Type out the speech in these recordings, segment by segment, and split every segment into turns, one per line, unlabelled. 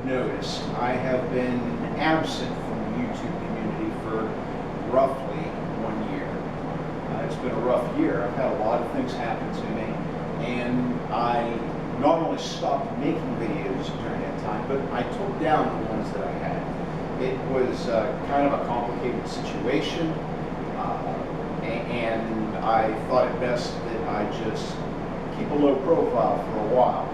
noticed, I have been absent from the YouTube community for roughly 1 year. It's been a rough year. I've had a lot of things happen to me, and I not only stopped making videos during that time, but I took down the ones that I had. It was kind of a complicated situation, and I thought it best that I just keep a low profile for a while.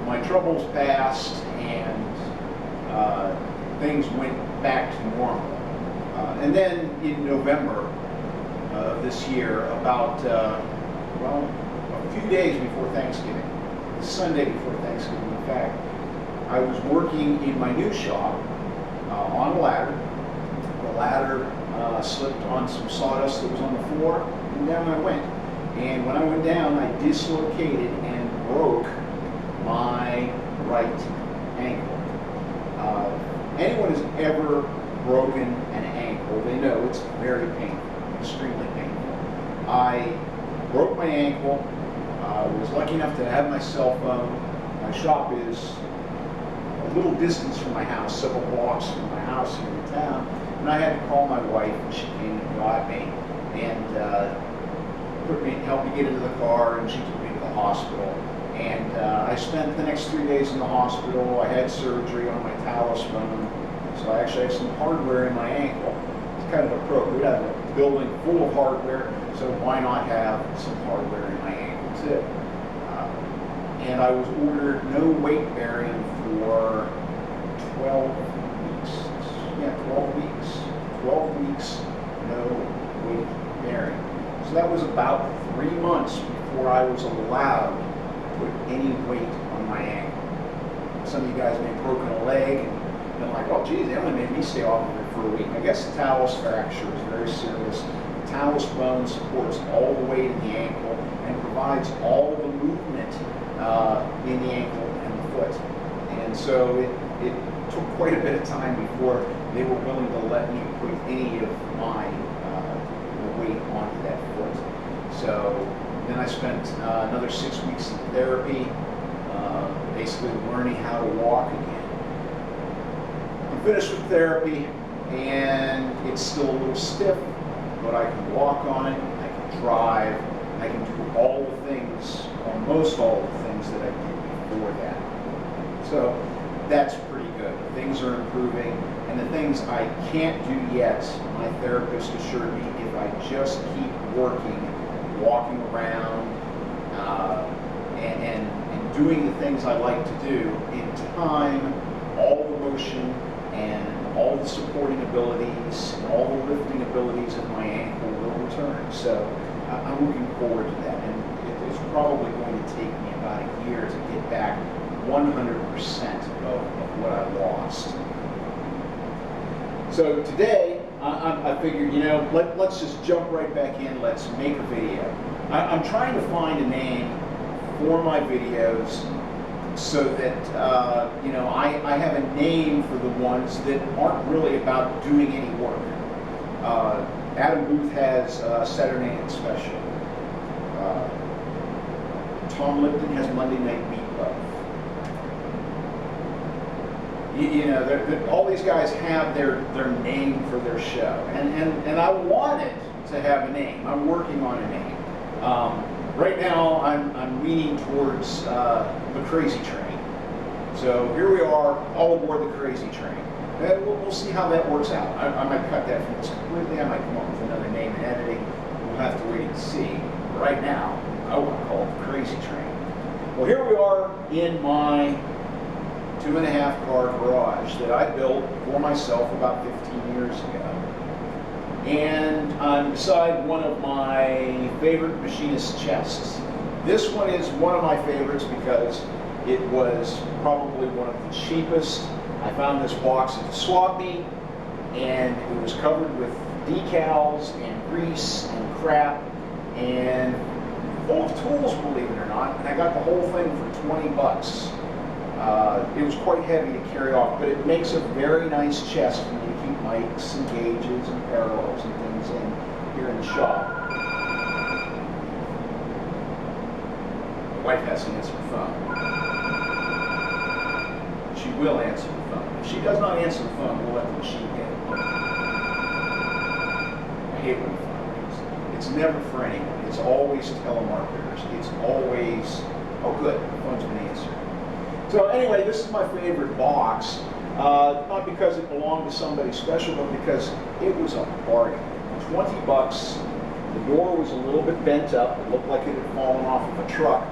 My troubles passed, and things went back to normal. And then in November of this year, about well, a few days before Thanksgiving, the Sunday before Thanksgiving, in fact, I was working in my new shop on a ladder. The ladder slipped on some sawdust that was on the floor, and down I went. And when I went down, I dislocated and broke my right ankle. Anyone who's ever broken an ankle, they know it's very painful, extremely painful. I broke my ankle. I was lucky enough to have my cell phone. My shop is a little distance from my house, several blocks from my house here in town, and I had to call my wife, and she came and got me and helped me get into the car, and she took me to the hospital. And I spent the next 3 days in the hospital. I had surgery on my talus bone, so I actually have some hardware in my ankle. It's kind of appropriate. I have a building full of hardware, so why not have some hardware in my ankle too? And I was ordered no weight bearing for 12 weeks. Yeah, 12 weeks. 12 weeks, no weight bearing. So that was about 3 months before I was allowed to put any weight on my ankle. Some of you guys may have broken a leg and been like, oh geez, they only made me stay off of it for a week. I guess the talus fracture is very serious. The talus bone supports all the weight in the ankle and provides all the movement in the ankle and the foot. And so it took quite a bit of time before they were willing to let me put any of my weight onto that foot. So then I spent another 6 weeks in therapy, basically learning how to walk again. I'm finished with therapy, and it's still a little stiff, but I can walk on it, I can drive, I can do all the things, almost all the things that I did before that. So that's pretty good. Things are improving, and the things I can't do yet, my therapist assured me if I just keep working, walking around, and doing the things I like to do, in time, all the motion and all the supporting abilities and all the lifting abilities of my ankle will return. So I'm looking forward to that, and it's probably going to take me about a year to get back 100% of what I lost. So today, I figured, you know, let's just jump right back in. Let's make a video. I'm trying to find a name for my videos so that, you know, I have a name for the ones that aren't really about doing any work. Adam Booth has Saturday Night Special. Tom Lipton has Monday Night Meatloaf. You know, all these guys have their name for their show, and I want it to have a name. I'm working on a name. Right now, I'm leaning towards the Crazy Train. So here we are, all aboard the Crazy Train. And we'll see how that works out. I might cut that from this completely. I might come up with another name in editing. We'll have to wait and see. Right now, I want to call it the Crazy Train. Well, here we are in my 2.5 car garage that I built for myself about 15 years ago. And I'm beside one of my favorite machinist chests. This one is one of my favorites because it was probably one of the cheapest. I found this box at the swap meet, and it was covered with decals and grease and crap and full of tools, believe it or not. And I got the whole thing for 20 bucks. It was quite heavy to carry off, but it makes a very nice chest for me to keep mics and gauges and parallels and things in here in the shop. My wife has to answer the phone. She will answer the phone. If she does not answer the phone, we'll let the machine get it. I hate when the phone rings. It's never for anyone. It's always telemarketers. It's always, oh good, the phone's been answered. So anyway, this is my favorite box. Not because it belonged to somebody special, but because it was a bargain. 20 bucks. The door was a little bit bent up. It looked like it had fallen off of a truck.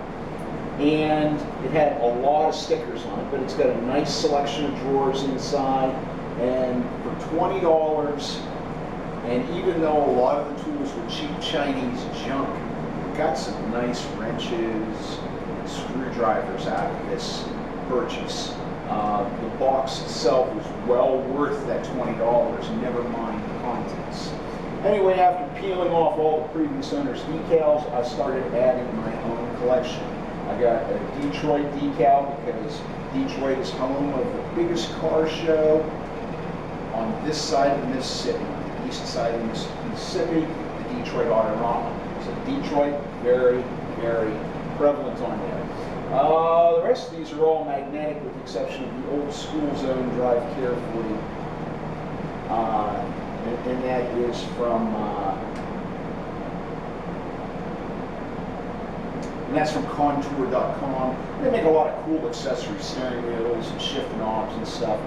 And it had a lot of stickers on it, but it's got a nice selection of drawers inside. And for $20, and even though a lot of the tools were cheap Chinese junk, it got some nice wrenches and screwdrivers out of this purchase. The box itself was well worth that $20, never mind the contents. Anyway, after peeling off all the previous owner's decals, I started adding my own collection. I got a Detroit decal because Detroit is home of the biggest car show on this side of the Mississippi, on the east side of the Mississippi, the Detroit Autorama. So Detroit, very, very prevalent on there. The rest of these are all magnetic with the exception of the old school zone drive carefully. And that is from, and that's from Contour.com. They make a lot of cool accessory steering wheels and shift knobs and stuff.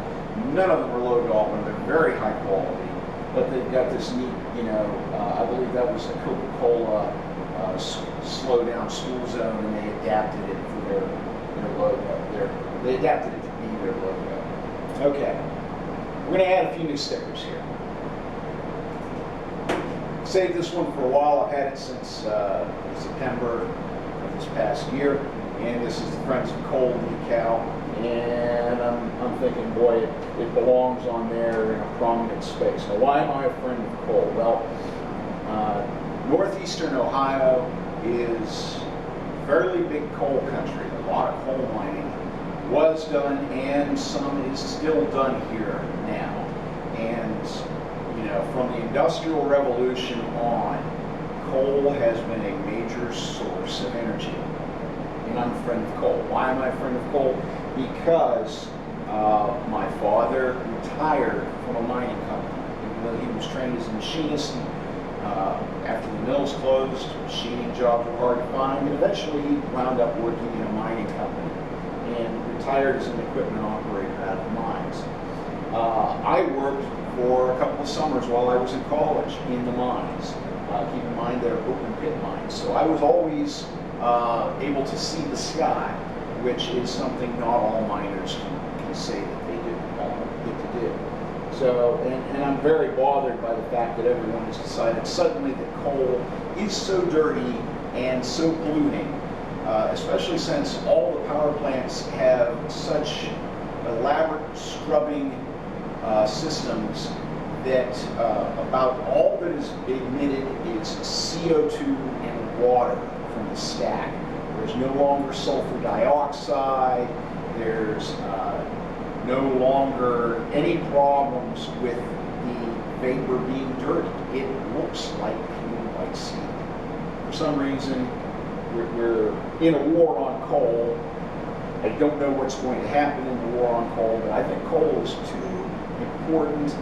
None of them are low dollar. They're very high quality. But they've got this neat, I believe that was a Coca-Cola slow down school zone, and they adapted it for their logo. They adapted it to be their logo. Okay, we're going to add a few new stickers here. Saved this one for a while. I've had it since September of this past year, and this is the Friends of Coal decal. And I'm thinking, boy, it belongs on there in a prominent space. Now, why am I a friend of coal? Well, northeastern Ohio is fairly big coal country. A lot of coal mining was done, and some is still done here now. And from the Industrial Revolution on, coal has been a major source of energy. And I'm a friend of coal. Why am I a friend of coal? Because my father retired from a mining company. Even though he was trained as a machinist, after the mills closed, machining jobs were hard to find, and eventually he wound up working in a mining company and retired as an equipment operator out of the mines. I worked for a couple of summers while I was in college in the mines. Keep in mind they're open pit mines, so I was always able to see the sky, which is something not all miners can say that they get to do. So, and I'm very bothered by the fact that everyone has decided suddenly that coal is so dirty and so polluting, especially since all the power plants have such elaborate scrubbing systems that about all that is emitted is CO2 and water from the stack. There's no longer sulfur dioxide. There's no longer any problems with the vapor being dirty. It looks like clean white sea. For some reason, we're in a war on coal. I don't know what's going to happen in the war on coal, but I think coal is too important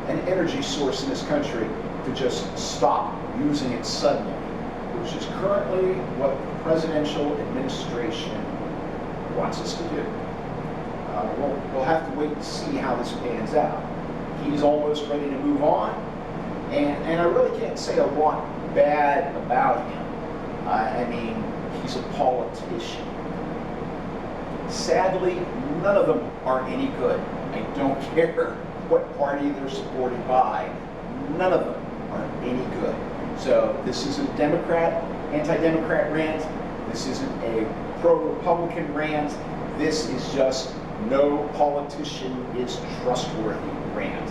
an energy source in this country to just stop using it suddenly, which is currently what the presidential administration wants us to do. We'll have to wait and see how this pans out. He's almost ready to move on, and I really can't say a lot bad about him. I mean, he's a politician. Sadly, none of them are any good. I don't care what party they're supported by. None of them are any good. So this isn't anti-Democrat rant. This isn't a pro-Republican rant. This is just no politician is trustworthy rant.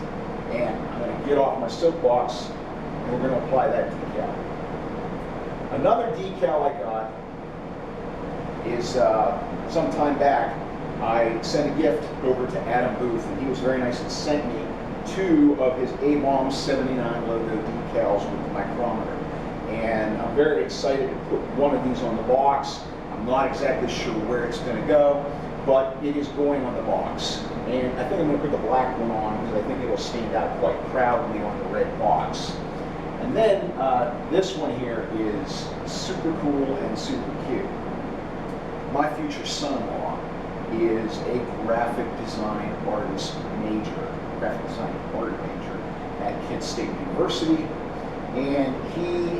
And I'm going to get off my soapbox and we're going to apply that decal. Another decal I got is some time back, I sent a gift over to Adam Booth, and he was very nice and sent me 2 of his A-Bomb 79 logo decals with the micrometer. And I'm very excited to put one of these on the box. I'm not exactly sure where it's going to go, but it is going on the box. And I think I'm going to put the black one on because I think it'll stand out quite proudly on the red box. And then this one here is super cool and super cute. My future son-in-law is a graphic design artist major, graphic design art major at Kent State University, and he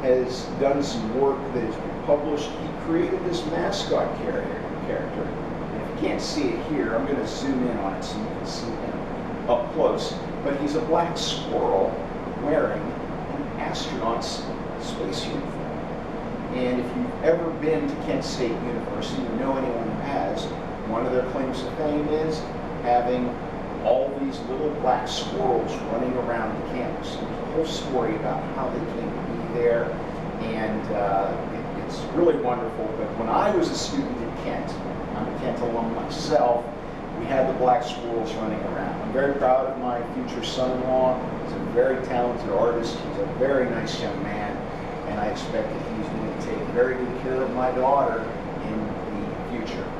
has done some work that has been published. He created this mascot character. And if you can't see it here, I'm going to zoom in on it so you can see him up close. But he's a black squirrel wearing an astronaut's space uniform. And if you've ever been to Kent State University, you know anyone who has, one of their claims to fame is having all these little black squirrels running around the campus. There's a whole story about how they came to be there, and it's really wonderful. But when I was a student at Kent, I'm a Kent alum myself, we had the black squirrels running around. I'm very proud of my future son-in-law. He's a very talented artist. He's a very nice young man, and I expect that he's going to take very good care of my daughter in the future.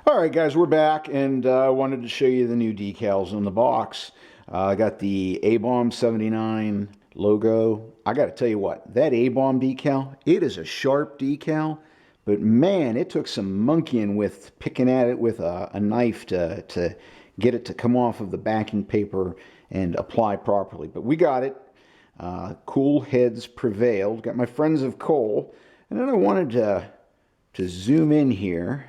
All right, guys, we're back, and I wanted to show you the new decals in the box. I got the A-Bomb 79 logo. I got to tell you what, that A-Bomb decal, it is a sharp decal, but man, it took some monkeying with picking at it with a knife to get it to come off of the backing paper and apply properly. But we got it. Cool heads prevailed. Got my friends of coal, and then I wanted to zoom in here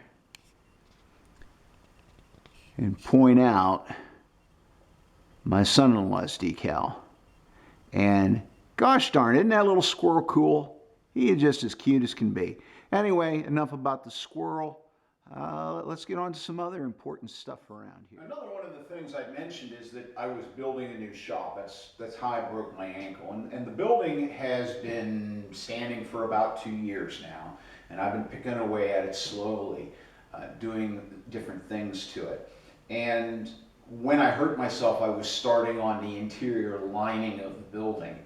and point out my son-in-law's decal. And gosh darn, isn't that little squirrel cool? He is just as cute as can be. Anyway, enough about the squirrel. Let's get on to some other important stuff around here. Another one of the things I mentioned is that I was building a new shop. That's how I broke my ankle. And the building has been standing for about 2 years now. And I've been picking away at it slowly, doing different things to it. And when I hurt myself, I was starting on the interior lining of the building.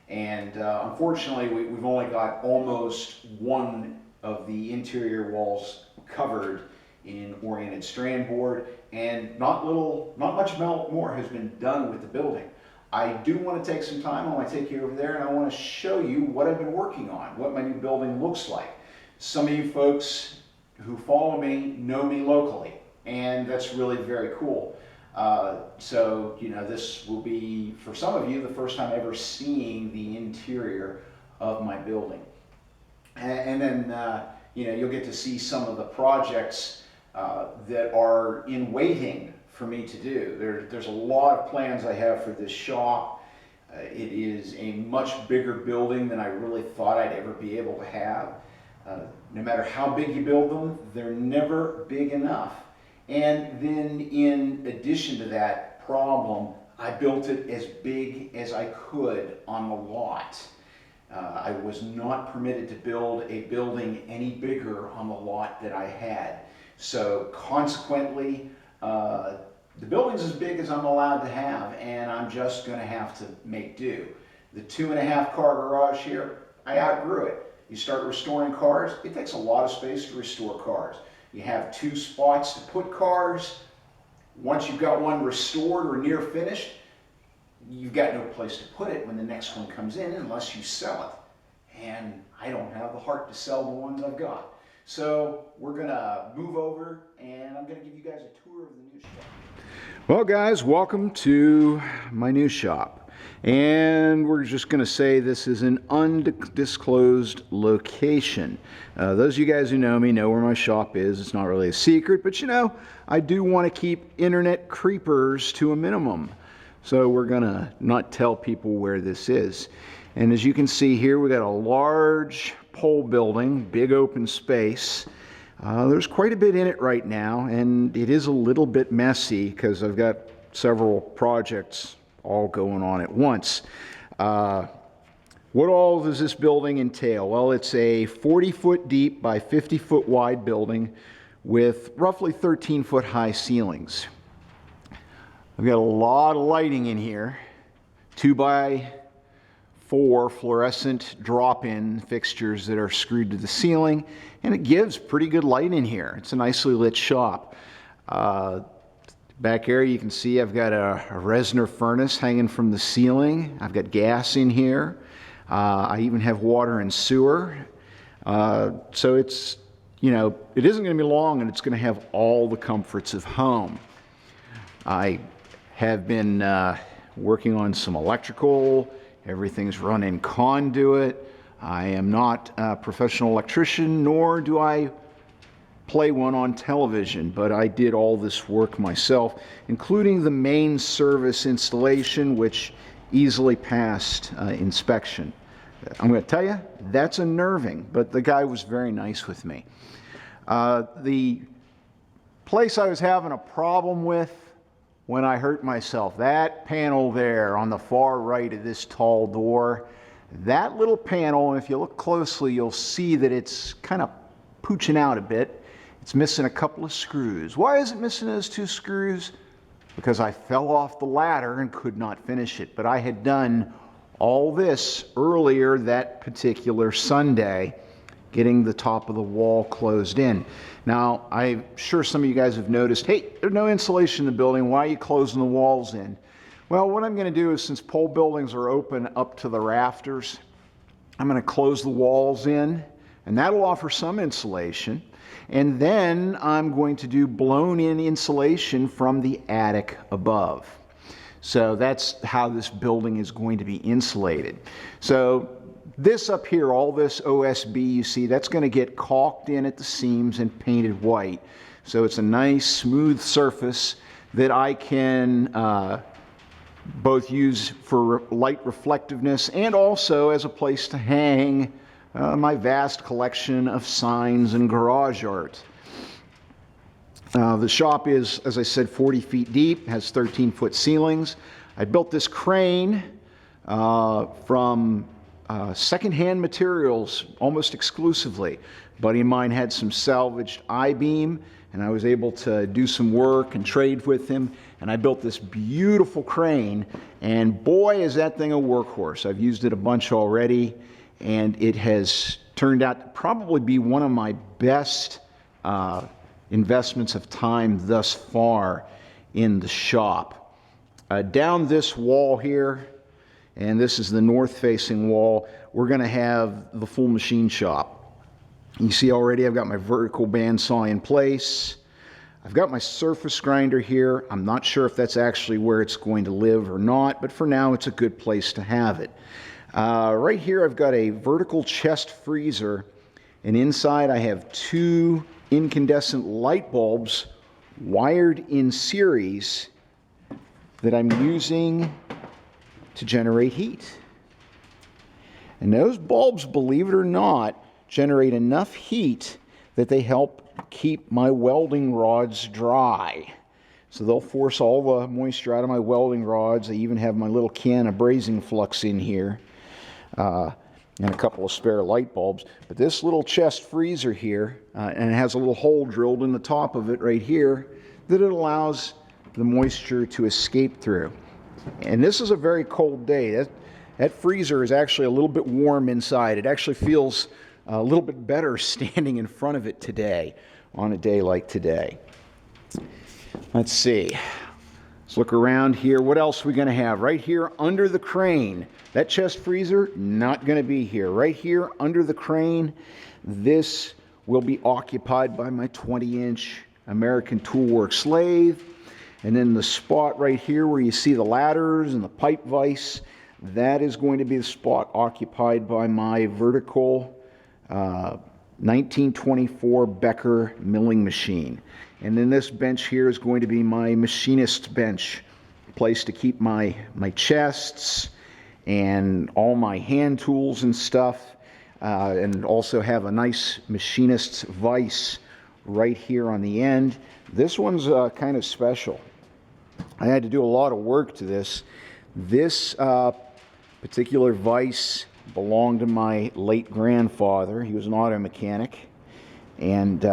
And unfortunately, we've only got almost one of the interior walls covered in oriented strand board, and not much more has been done with the building. I do want to take some time. I want to take you over there and I want to show you what I've been working on, what my new building looks like. Some of you folks who follow me know me locally, and that's really very cool. So, you know, this will be, for some of you, the first time ever seeing the interior of my building. And then, you know, you'll get to see some of the projects that are in waiting for me to do. There's a lot of plans I have for this shop. It is a much bigger building than I really thought I'd ever be able to have. No matter how big you build them, they're never big enough. And then in addition to that problem, I built it as big as I could on the lot. I was not permitted to build a building any bigger on the lot that I had. So consequently, the building's as big as I'm allowed to have, and I'm just going to have to make do. The 2.5 car garage here, I outgrew it. You start restoring cars, it takes a lot of space to restore cars. You have 2 spots to put cars. Once you've got one restored or near finished, you've got no place to put it when the next one comes in unless you sell it. And I don't have the heart to sell the ones I've got. So we're gonna move over and I'm gonna give you guys a tour of the new shop. Well guys, welcome to my new shop. And we're just going to say this is an undisclosed location. Those of you guys who know me know where my shop is. It's not really a secret, but you know, I do want to keep internet creepers to a minimum. So we're going to not tell people where this is. And as you can see here, we got a large pole building, big open space. There's quite a bit in it right now, and it is a little bit messy because I've got several projects all going on at once. What all does this building entail? Well, it's a 40-foot deep by 50-foot wide building with roughly 13-foot high ceilings. I've got a lot of lighting in here. 2 by 4 fluorescent drop-in fixtures that are screwed to the ceiling, and it gives pretty good light in here. It's a nicely lit shop. Back area you can see I've got a Resner furnace hanging from the ceiling. I've got gas in here. I even have water and sewer. So it's, you know, it isn't going to be long, and it's going to have all the comforts of home. I have been working on some electrical. Everything's run in conduit. I am not a professional electrician, nor do I play one on television, but I did all this work myself, including the main service installation, which easily passed inspection. I'm going to tell you, that's unnerving, but the guy was very nice with me. The place I was having a problem with when I hurt myself, that panel there on the far right of this tall door, that little panel, if you look closely, you'll see that it's kind of pooching out a bit. It's missing a couple of screws. Why is it missing those 2 screws? Because I fell off the ladder and could not finish it. But I had done all this earlier that particular Sunday, getting the top of the wall closed in. Now, I'm sure some of you guys have noticed, hey, there's no insulation in the building. Why are you closing the walls in? Well, what I'm going to do is, since pole buildings are open up to the rafters, I'm going to close the walls in, and that'll offer some insulation. And then I'm going to do blown-in insulation from the attic above. So that's how this building is going to be insulated. So this up here, all this OSB you see, that's going to get caulked in at the seams and painted white. So it's a nice smooth surface that I can both use for light reflectiveness and also as a place to hang my vast collection of signs and garage art. The shop is, as I said, 40 feet deep, has 13-foot ceilings. I built this crane from secondhand materials almost exclusively. A buddy of mine had some salvaged I-beam, and I was able to do some work and trade with him, and I built this beautiful crane, and boy is that thing a workhorse. I've used it a bunch already, and it has turned out to probably be one of my best investments of time thus far in the shop. Down this wall here, and this is the north-facing wall, we're going to have the full machine shop. You see already I've got my vertical bandsaw in place. I've got my surface grinder here. I'm not sure if that's actually where it's going to live or not, but for now it's a good place to have it. Right here I've got a vertical chest freezer, and inside I have 2 incandescent light bulbs wired in series that I'm using to generate heat. And those bulbs, believe it or not, generate enough heat that they help keep my welding rods dry. So they'll force all the moisture out of my welding rods. I even have my little can of brazing flux in here, and a couple of spare light bulbs. But this little chest freezer here, and it has a little hole drilled in the top of it right here, that it allows the moisture to escape through. And this is a very cold day. That freezer is actually a little bit warm inside. It actually feels a little bit better standing in front of it today, on a day like today. Let's see. Let's look around here. What else are we going to have? Right here under the crane. That chest freezer, not going to be here. Right here under the crane, this will be occupied by my 20-inch American Toolworks lathe. And then the spot right here where you see the ladders and the pipe vise, that is going to be the spot occupied by my vertical 1924 Becker milling machine. And then this bench here is going to be my machinist bench, a place to keep my chests and all my hand tools and stuff, and also have a nice machinist's vise right here on the end. This one's kind of special. I had to do a lot of work to this. This particular vise belonged to my late grandfather. He was an auto mechanic, and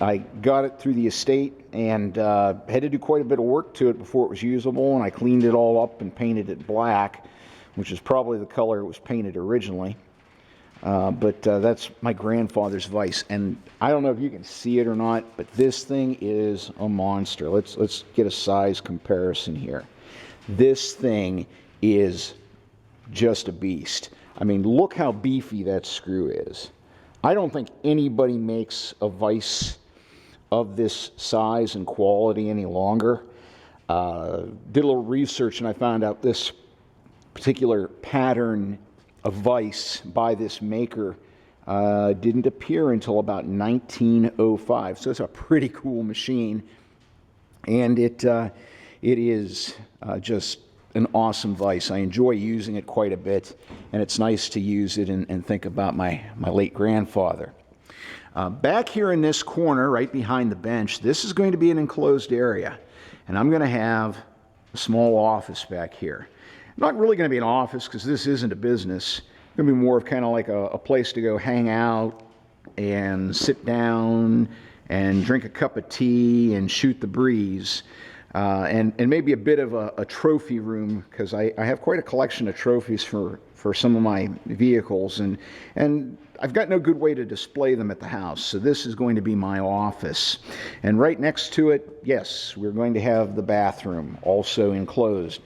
I got it through the estate and had to do quite a bit of work to it before it was usable, and I cleaned it all up and painted it black.
which is probably the color it was painted originally. But that's my grandfather's vise, and I don't know if you can see it or not, but this thing is a monster. Let's get a size comparison here. This thing is just a beast. I mean, look how beefy that screw is. I don't think anybody makes a vise of this size and quality any longer. Did a little research and I found out this particular pattern of vise by this maker didn't appear until about 1905. So it's a pretty cool machine, and it is just an awesome vise. I enjoy using it quite a bit, and it's nice to use it and think about my late grandfather. Back here in this corner, right behind the bench, this is going to be an enclosed area, and I'm going to have a small office back here. Not really going to be an office because this isn't a business. It's going to be more of kind of like a place to go hang out and sit down and drink a cup of tea and shoot the breeze. And maybe a bit of a trophy room, because I have quite a collection of trophies for some of my vehicles, and I've got no good way to display them at the house, so this is going to be my office. And right next to it, yes, we're going to have the bathroom, also enclosed.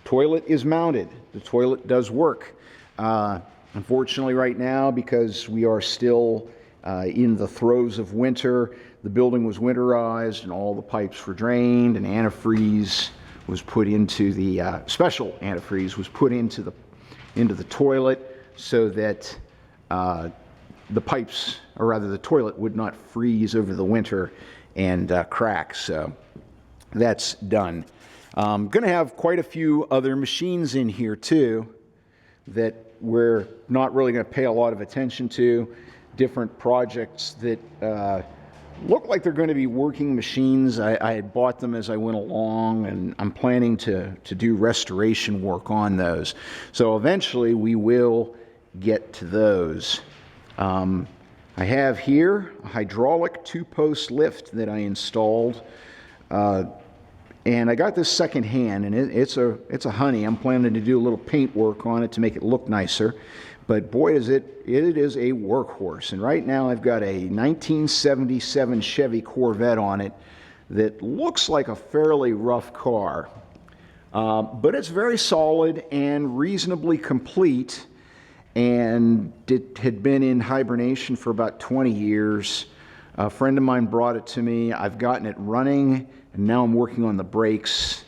Toilet is mounted. The toilet does work. Unfortunately right now, because we are still in the throes of winter, the building was winterized and all the pipes were drained, and antifreeze was put into the special antifreeze was put into the toilet so that the pipes, or rather the toilet, would not freeze over the winter and crack. So that's done. I'm going to have quite a few other machines in here too that we're not really going to pay a lot of attention to. Different projects that look like they're going to be working machines. I had bought them as I went along, and I'm planning to do restoration work on those. So eventually we will get to those. I have here a hydraulic 2-post lift that I installed. And I got this second hand, and it's a honey. I'm planning to do a little paint work on it to make it look nicer. But boy, it is a workhorse. And right now I've got a 1977 Chevy Corvette on it that looks like a fairly rough car. But it's very solid and reasonably complete. And it had been in hibernation for about 20 years. A friend of mine brought it to me. I've gotten it running, and now I'm working on the brakes.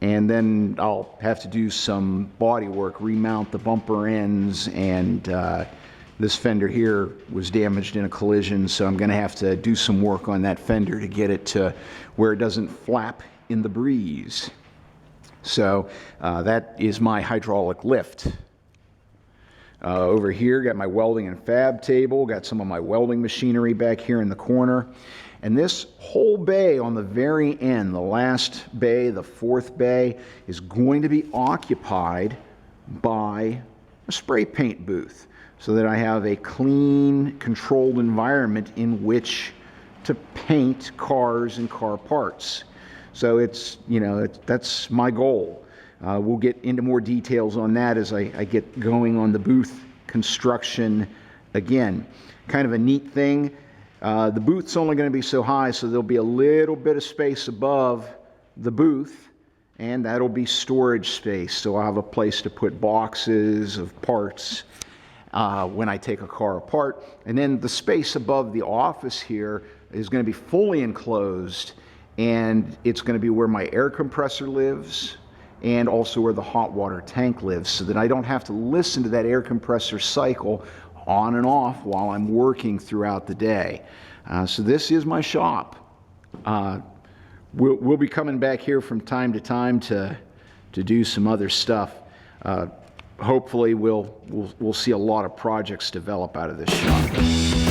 And then I'll have to do some body work, remount the bumper ends, and this fender here was damaged in a collision, so I'm going to have to do some work on that fender to get it to where it doesn't flap in the breeze. So that is my hydraulic lift. Over here, got my welding and fab table, got some of my welding machinery back here in the corner. And this whole bay on the very end, the last bay, the fourth bay, is going to be occupied by a spray paint booth, so that I have a clean, controlled environment in which to paint cars and car parts. So that's my goal. We'll get into more details on that as I get going on the booth construction again. Kind of a neat thing. The booth's only going to be so high, so there'll be a little bit of space above the booth, and that'll be storage space. So I'll have a place to put boxes of parts when I take a car apart. And then the space above the office here is going to be fully enclosed, and it's going to be where my air compressor lives, and also where the hot water tank lives, so that I don't have to listen to that air compressor cycle on and off while I'm working throughout the day. So this is my shop. We'll be coming back here from time to time to do some other stuff. Hopefully we'll see a lot of projects develop out of this shop.